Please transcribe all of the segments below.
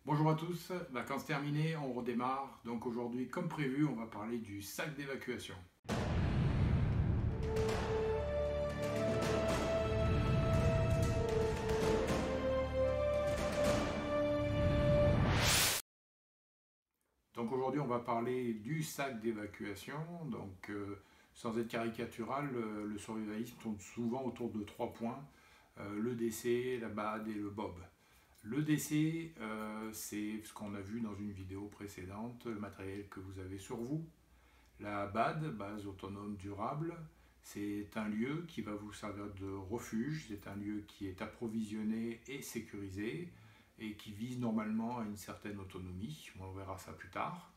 Bonjour à tous, vacances terminées, on redémarre. Donc aujourd'hui, comme prévu, on va parler du sac d'évacuation. Donc aujourd'hui, on va parler du sac d'évacuation. Donc sans être caricatural, le survivalisme tourne souvent autour de 3 points. Le DC, la BAD et le BOB. Le DC, c'est ce qu'on a vu dans une vidéo précédente, le matériel que vous avez sur vous. La BAD, base autonome durable, c'est un lieu qui va vous servir de refuge, c'est un lieu qui est approvisionné et sécurisé et qui vise normalement à une certaine autonomie, on verra ça plus tard.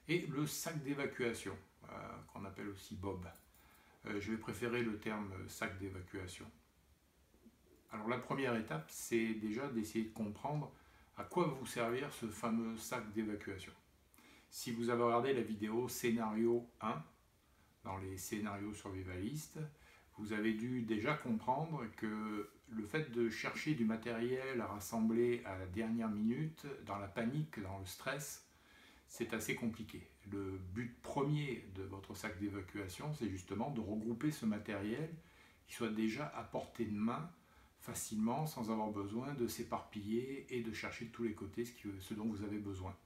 Et le sac d'évacuation, qu'on appelle aussi BOB. Je vais préférer le terme sac d'évacuation. Alors la première étape, c'est déjà d'essayer de comprendre à quoi va vous servir ce fameux sac d'évacuation. Si vous avez regardé la vidéo scénario 1, dans les scénarios survivalistes, vous avez dû déjà comprendre que le fait de chercher du matériel à rassembler à la dernière minute, dans la panique, dans le stress, c'est assez compliqué. Le but premier de votre sac d'évacuation, c'est justement de regrouper ce matériel qui soit déjà à portée de main facilement, sans avoir besoin de s'éparpiller et de chercher de tous les côtés ce dont vous avez besoin.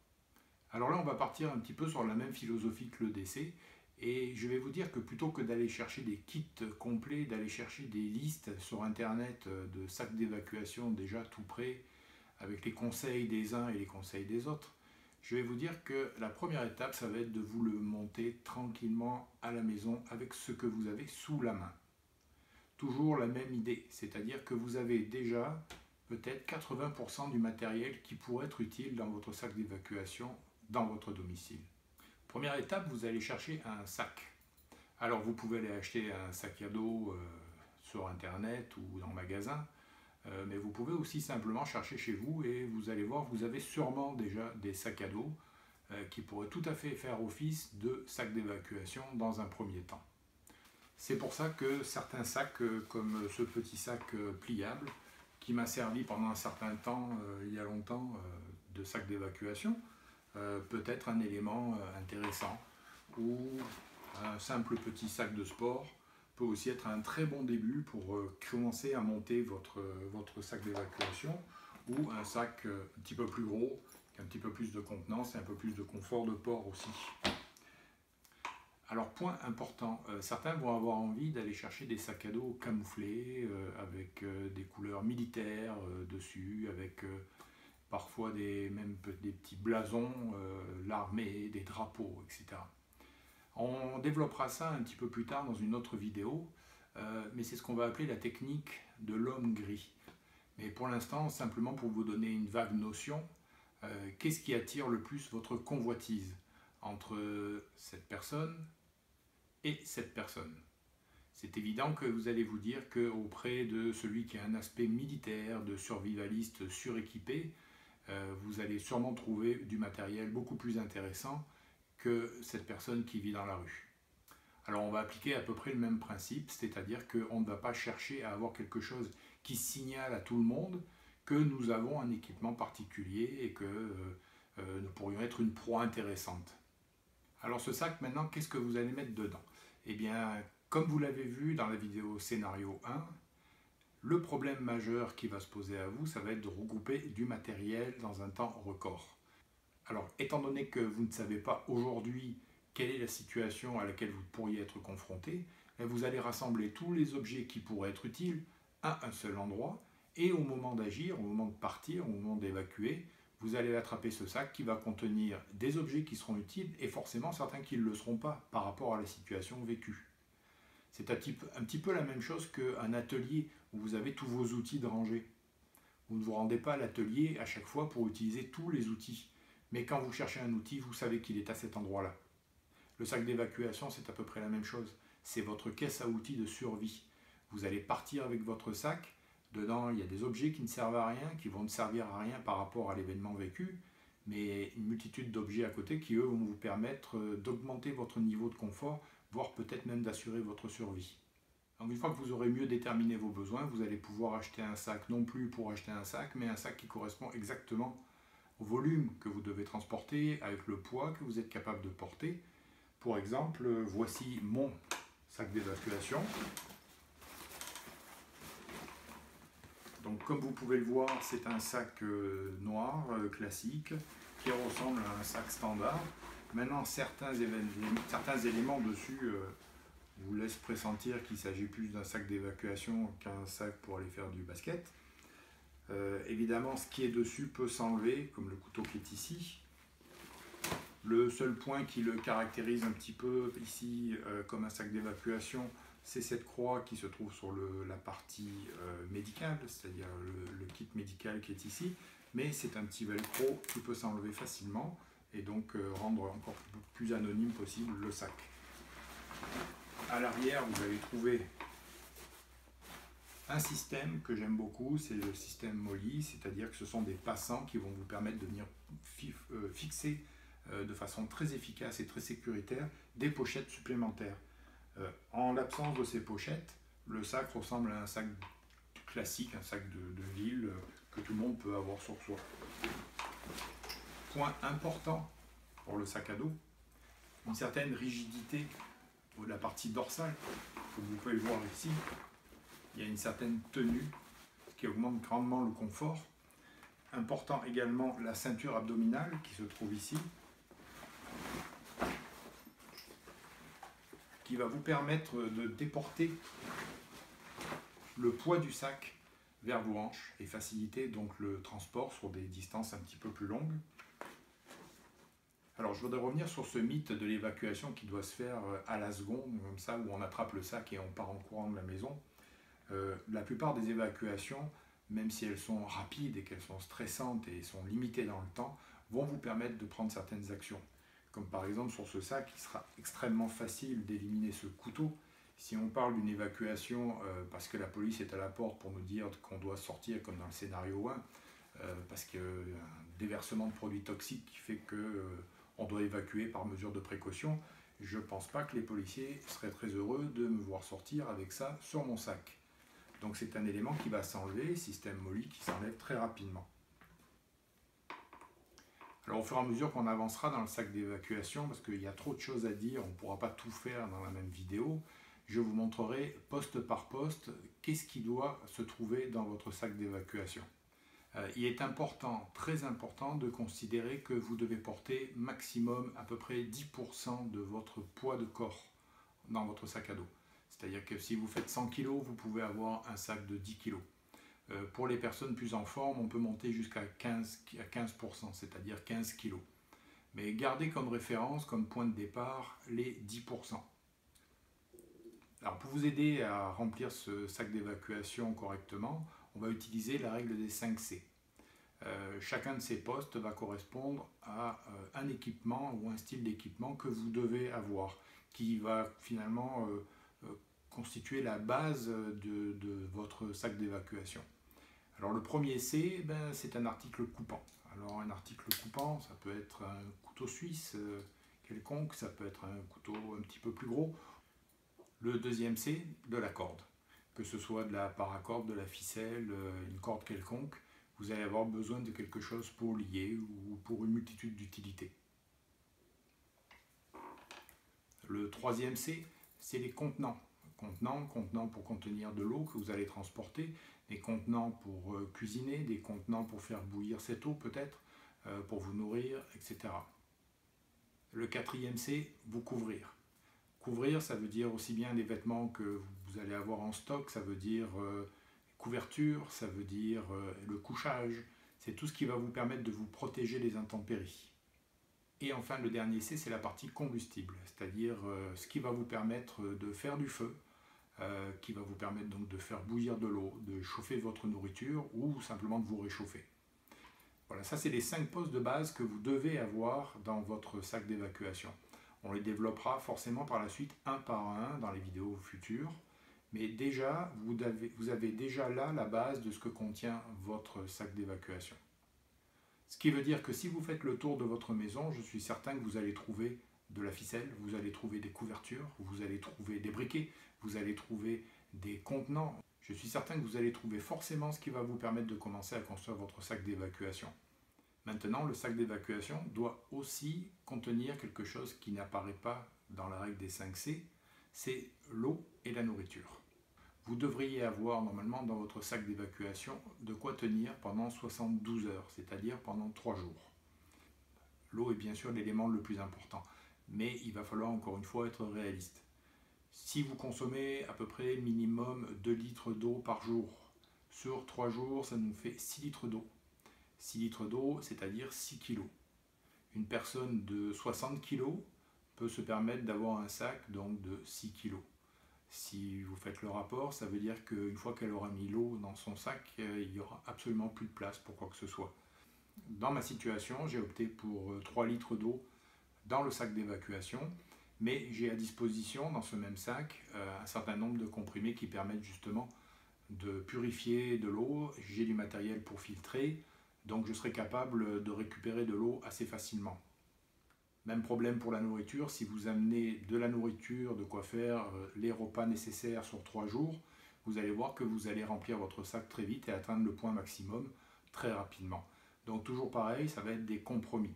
Alors là, on va partir un petit peu sur la même philosophie que le DC, et je vais vous dire que plutôt que d'aller chercher des kits complets, d'aller chercher des listes sur internet de sacs d'évacuation déjà tout prêts, avec les conseils des uns et les conseils des autres, je vais vous dire que la première étape, ça va être de vous le monter tranquillement à la maison avec ce que vous avez sous la main. Toujours la même idée, c'est-à-dire que vous avez déjà peut-être 80% du matériel qui pourrait être utile dans votre sac d'évacuation dans votre domicile. Première étape, vous allez chercher un sac. Alors vous pouvez aller acheter un sac à dos sur internet ou dans le magasin, mais vous pouvez aussi simplement chercher chez vous et vous allez voir, vous avez sûrement déjà des sacs à dos qui pourraient tout à fait faire office de sac d'évacuation dans un premier temps. C'est pour ça que certains sacs, comme ce petit sac pliable, qui m'a servi pendant un certain temps, il y a longtemps, de sac d'évacuation, peut être un élément intéressant. Ou un simple petit sac de sport peut aussi être un très bon début pour commencer à monter votre sac d'évacuation, ou un sac un petit peu plus gros, qui a un petit peu plus de contenance et un peu plus de confort de port aussi. Alors point important, certains vont avoir envie d'aller chercher des sacs à dos camouflés avec des couleurs militaires dessus, avec parfois même des petits blasons, l'armée, des drapeaux, etc. On développera ça un petit peu plus tard dans une autre vidéo, mais c'est ce qu'on va appeler la technique de l'homme gris. Mais pour l'instant, simplement pour vous donner une vague notion, qu'est-ce qui attire le plus votre convoitise entre cette personne et cette personne? C'est évident que vous allez vous dire qu'auprès de celui qui a un aspect militaire, de survivaliste suréquipé, vous allez sûrement trouver du matériel beaucoup plus intéressant que cette personne qui vit dans la rue. Alors on va appliquer à peu près le même principe, c'est-à-dire qu'on ne va pas chercher à avoir quelque chose qui signale à tout le monde que nous avons un équipement particulier et que nous pourrions être une proie intéressante. Alors ce sac, maintenant, qu'est-ce que vous allez mettre dedans? Eh bien, comme vous l'avez vu dans la vidéo scénario 1, le problème majeur qui va se poser à vous, ça va être de regrouper du matériel dans un temps record. Alors, étant donné que vous ne savez pas aujourd'hui quelle est la situation à laquelle vous pourriez être confronté, vous allez rassembler tous les objets qui pourraient être utiles à un seul endroit, et au moment d'agir, au moment de partir, au moment d'évacuer, vous allez attraper ce sac qui va contenir des objets qui seront utiles et forcément certains qui ne le seront pas par rapport à la situation vécue. C'est un petit peu la même chose qu'un atelier où vous avez tous vos outils de rangée. Vous ne vous rendez pas à l'atelier à chaque fois pour utiliser tous les outils. Mais quand vous cherchez un outil, vous savez qu'il est à cet endroit-là. Le sac d'évacuation, c'est à peu près la même chose. C'est votre caisse à outils de survie. Vous allez partir avec votre sac. Dedans, il y a des objets qui ne servent à rien, qui vont ne servir à rien par rapport à l'événement vécu, mais une multitude d'objets à côté qui, eux, vont vous permettre d'augmenter votre niveau de confort, voire peut-être même d'assurer votre survie. Donc une fois que vous aurez mieux déterminé vos besoins, vous allez pouvoir acheter un sac, non plus pour acheter un sac, mais un sac qui correspond exactement au volume que vous devez transporter, avec le poids que vous êtes capable de porter. Pour exemple, voici mon sac d'évacuation. Donc comme vous pouvez le voir, c'est un sac noir classique qui ressemble à un sac standard. Maintenant, certains éléments dessus vous laissent pressentir qu'il s'agit plus d'un sac d'évacuation qu'un sac pour aller faire du basket. Évidemment, ce qui est dessus peut s'enlever, comme le couteau qui est ici. Le seul point qui le caractérise un petit peu ici comme un sac d'évacuation, c'est cette croix qui se trouve sur la partie médicale, c'est-à-dire le kit médical qui est ici. Mais c'est un petit velcro qui peut s'enlever facilement et donc rendre encore plus anonyme possible le sac. À l'arrière, vous allez trouver un système que j'aime beaucoup, c'est le système MOLLE, c'est-à-dire que ce sont des passants qui vont vous permettre de venir fixer de façon très efficace et très sécuritaire des pochettes supplémentaires. En l'absence de ces pochettes, le sac ressemble à un sac classique, un sac de ville que tout le monde peut avoir sur soi. Point important pour le sac à dos, une certaine rigidité de la partie dorsale, comme vous pouvez le voir ici. Il y a une certaine tenue qui augmente grandement le confort. Important également la ceinture abdominale qui se trouve ici, qui va vous permettre de déporter le poids du sac vers vos hanches et faciliter donc le transport sur des distances un petit peu plus longues. Alors je voudrais revenir sur ce mythe de l'évacuation qui doit se faire à la seconde, comme ça, où on attrape le sac et on part en courant de la maison. La plupart des évacuations, même si elles sont rapides et qu'elles sont stressantes et sont limitées dans le temps, vont vous permettre de prendre certaines actions. Comme par exemple sur ce sac, il sera extrêmement facile d'éliminer ce couteau. Si on parle d'une évacuation parce que la police est à la porte pour nous dire qu'on doit sortir comme dans le scénario 1, parce qu'il y a un déversement de produits toxiques qui fait qu'on doit évacuer par mesure de précaution, je ne pense pas que les policiers seraient très heureux de me voir sortir avec ça sur mon sac. Donc c'est un élément qui va s'enlever, système MOLLE qui s'enlève très rapidement. Alors au fur et à mesure qu'on avancera dans le sac d'évacuation, parce qu'il y a trop de choses à dire, on ne pourra pas tout faire dans la même vidéo, je vous montrerai poste par poste qu'est-ce qui doit se trouver dans votre sac d'évacuation. Il est important, très important, de considérer que vous devez porter maximum à peu près 10% de votre poids de corps dans votre sac à dos. C'est-à-dire que si vous faites 100 kg, vous pouvez avoir un sac de 10 kg. Pour les personnes plus en forme, on peut monter jusqu'à 15%, c'est-à-dire 15 kg. Mais gardez comme référence, comme point de départ, les 10%. Alors pour vous aider à remplir ce sac d'évacuation correctement, on va utiliser la règle des 5 C. Chacun de ces postes va correspondre à un équipement ou un style d'équipement que vous devez avoir, qui va finalement constituer la base de votre sac d'évacuation. Alors le premier C, c'est un article coupant. Alors un article coupant, ça peut être un couteau suisse quelconque, ça peut être un couteau un petit peu plus gros. Le deuxième C, de la corde. Que ce soit de la paracorde, de la ficelle, une corde quelconque, vous allez avoir besoin de quelque chose pour lier ou pour une multitude d'utilités. Le troisième C, c'est les contenants. Contenants pour contenir de l'eau que vous allez transporter, des contenants pour cuisiner, des contenants pour faire bouillir cette eau peut-être, pour vous nourrir, etc. Le quatrième C, vous couvrir. Couvrir, ça veut dire aussi bien des vêtements que vous allez avoir en stock, ça veut dire couverture, ça veut dire le couchage, c'est tout ce qui va vous permettre de vous protéger des intempéries. Et enfin, le dernier C, c'est la partie combustible, c'est-à-dire ce qui va vous permettre de faire du feu, qui va vous permettre donc de faire bouillir de l'eau, de chauffer votre nourriture ou simplement de vous réchauffer. Voilà, ça c'est les 5 postes de base que vous devez avoir dans votre sac d'évacuation. On les développera forcément par la suite un par un dans les vidéos futures, mais déjà, vous avez déjà là la base de ce que contient votre sac d'évacuation. Ce qui veut dire que si vous faites le tour de votre maison, je suis certain que vous allez trouver de la ficelle, vous allez trouver des couvertures, vous allez trouver des briquets, vous allez trouver des contenants. Je suis certain que vous allez trouver forcément ce qui va vous permettre de commencer à construire votre sac d'évacuation. Maintenant, le sac d'évacuation doit aussi contenir quelque chose qui n'apparaît pas dans la règle des 5 C, c'est l'eau et la nourriture. Vous devriez avoir normalement dans votre sac d'évacuation de quoi tenir pendant 72 heures, c'est-à-dire pendant 3 jours. L'eau est bien sûr l'élément le plus important, mais il va falloir encore une fois être réaliste. Si vous consommez à peu près minimum 2 litres d'eau par jour, sur 3 jours, ça nous fait 6 litres d'eau. 6 litres d'eau, c'est-à-dire 6 kg. Une personne de 60 kg peut se permettre d'avoir un sac donc, de 6 kg. Si vous faites le rapport, ça veut dire qu'une fois qu'elle aura mis l'eau dans son sac, il n'y aura absolument plus de place pour quoi que ce soit. Dans ma situation, j'ai opté pour 3 litres d'eau dans le sac d'évacuation, mais j'ai à disposition dans ce même sac un certain nombre de comprimés qui permettent justement de purifier de l'eau. J'ai du matériel pour filtrer, donc je serai capable de récupérer de l'eau assez facilement. Même problème pour la nourriture, si vous amenez de la nourriture, de quoi faire les repas nécessaires sur 3 jours, vous allez voir que vous allez remplir votre sac très vite et atteindre le point maximum très rapidement. Donc toujours pareil, ça va être des compromis.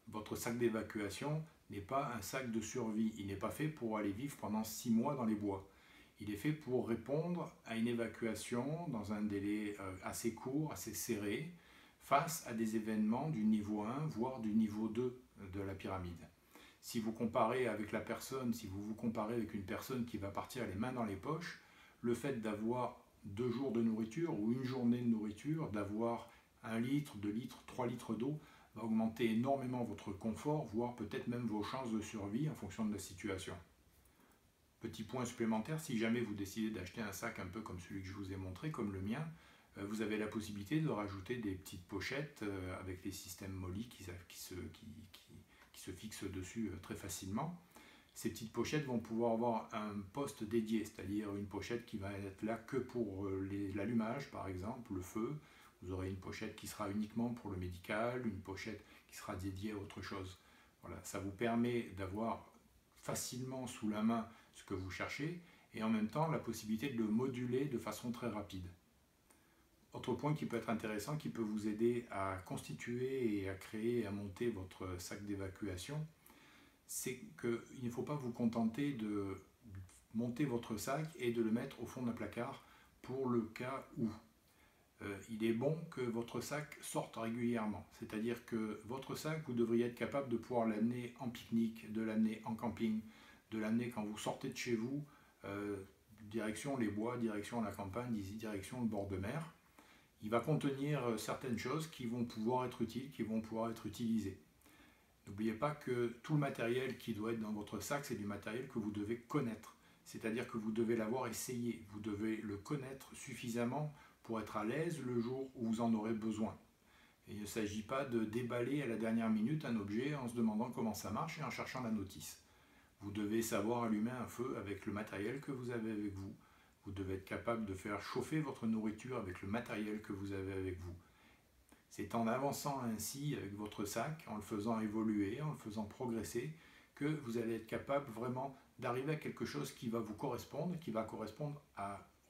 Votre sac d'évacuation n'est pas un sac de survie, il n'est pas fait pour aller vivre pendant 6 mois dans les bois. Il est fait pour répondre à une évacuation dans un délai assez court, assez serré, face à des événements du niveau 1, voire du niveau 2 de la pyramide. Si vous comparez avec la personne, si vous vous comparez avec une personne qui va partir les mains dans les poches, le fait d'avoir 2 jours de nourriture ou une journée de nourriture, d'avoir 1 litre, 2 litres, 3 litres d'eau, va augmenter énormément votre confort, voire peut-être même vos chances de survie en fonction de la situation. Petit point supplémentaire, si jamais vous décidez d'acheter un sac un peu comme celui que je vous ai montré, comme le mien, vous avez la possibilité de rajouter des petites pochettes avec les systèmes Molly qui se fixent dessus très facilement. Ces petites pochettes vont pouvoir avoir un poste dédié, c'est-à-dire une pochette qui va être là que pour l'allumage par exemple, le feu. Vous aurez une pochette qui sera uniquement pour le médical, une pochette qui sera dédiée à autre chose. Voilà, ça vous permet d'avoir facilement sous la main ce que vous cherchez et en même temps la possibilité de le moduler de façon très rapide. Autre point qui peut être intéressant, qui peut vous aider à constituer et à créer et à monter votre sac d'évacuation, c'est qu'il ne faut pas vous contenter de monter votre sac et de le mettre au fond d'un placard pour le cas où. Il est bon que votre sac sorte régulièrement, c'est-à-dire que votre sac, vous devriez être capable de pouvoir l'amener en pique-nique, de l'amener en camping, de l'amener quand vous sortez de chez vous, direction les bois, direction la campagne, direction le bord de mer. Il va contenir certaines choses qui vont pouvoir être utiles, qui vont pouvoir être utilisées. N'oubliez pas que tout le matériel qui doit être dans votre sac, c'est du matériel que vous devez connaître. C'est-à-dire que vous devez l'avoir essayé, vous devez le connaître suffisamment pour être à l'aise le jour où vous en aurez besoin. Et il ne s'agit pas de déballer à la dernière minute un objet en se demandant comment ça marche et en cherchant la notice. Vous devez savoir allumer un feu avec le matériel que vous avez avec vous. Vous devez être capable de faire chauffer votre nourriture avec le matériel que vous avez avec vous. C'est en avançant ainsi avec votre sac, en le faisant évoluer, en le faisant progresser, que vous allez être capable vraiment d'arriver à quelque chose qui va vous correspondre, qui va correspondre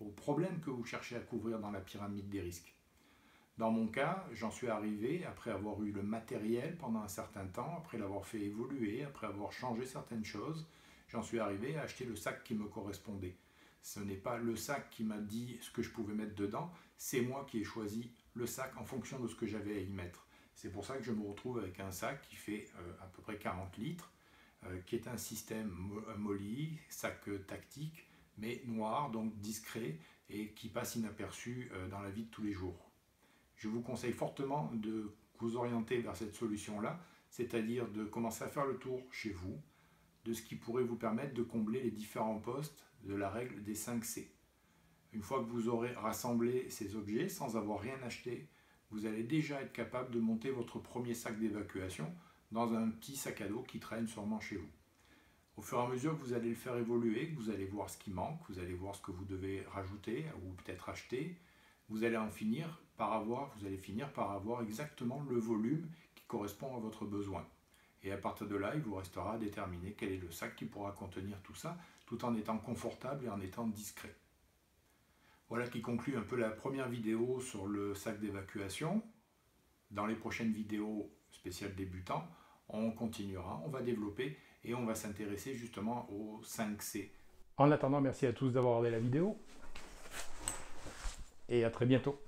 aux problèmes que vous cherchez à couvrir dans la pyramide des risques. Dans mon cas, j'en suis arrivé, après avoir eu le matériel pendant un certain temps, après l'avoir fait évoluer, après avoir changé certaines choses, j'en suis arrivé à acheter le sac qui me correspondait. Ce n'est pas le sac qui m'a dit ce que je pouvais mettre dedans, c'est moi qui ai choisi le sac en fonction de ce que j'avais à y mettre. C'est pour ça que je me retrouve avec un sac qui fait à peu près 40 litres, qui est un système Molly, sac tactique, mais noir, donc discret, et qui passe inaperçu dans la vie de tous les jours. Je vous conseille fortement de vous orienter vers cette solution-là, c'est-à-dire de commencer à faire le tour chez vous, de ce qui pourrait vous permettre de combler les différents postes de la règle des 5 C. Une fois que vous aurez rassemblé ces objets sans avoir rien acheté, vous allez déjà être capable de monter votre premier sac d'évacuation dans un petit sac à dos qui traîne sûrement chez vous. Au fur et à mesure que vous allez le faire évoluer, que vous allez voir ce qui manque, vous allez voir ce que vous devez rajouter ou peut-être acheter, vous allez finir par avoir exactement le volume qui correspond à votre besoin. Et à partir de là, il vous restera à déterminer quel est le sac qui pourra contenir tout ça, tout en étant confortable et en étant discret. Voilà qui conclut un peu la première vidéo sur le sac d'évacuation. Dans les prochaines vidéos spéciales débutants, on continuera, on va développer et on va s'intéresser justement aux 5C. En attendant, merci à tous d'avoir regardé la vidéo et à très bientôt.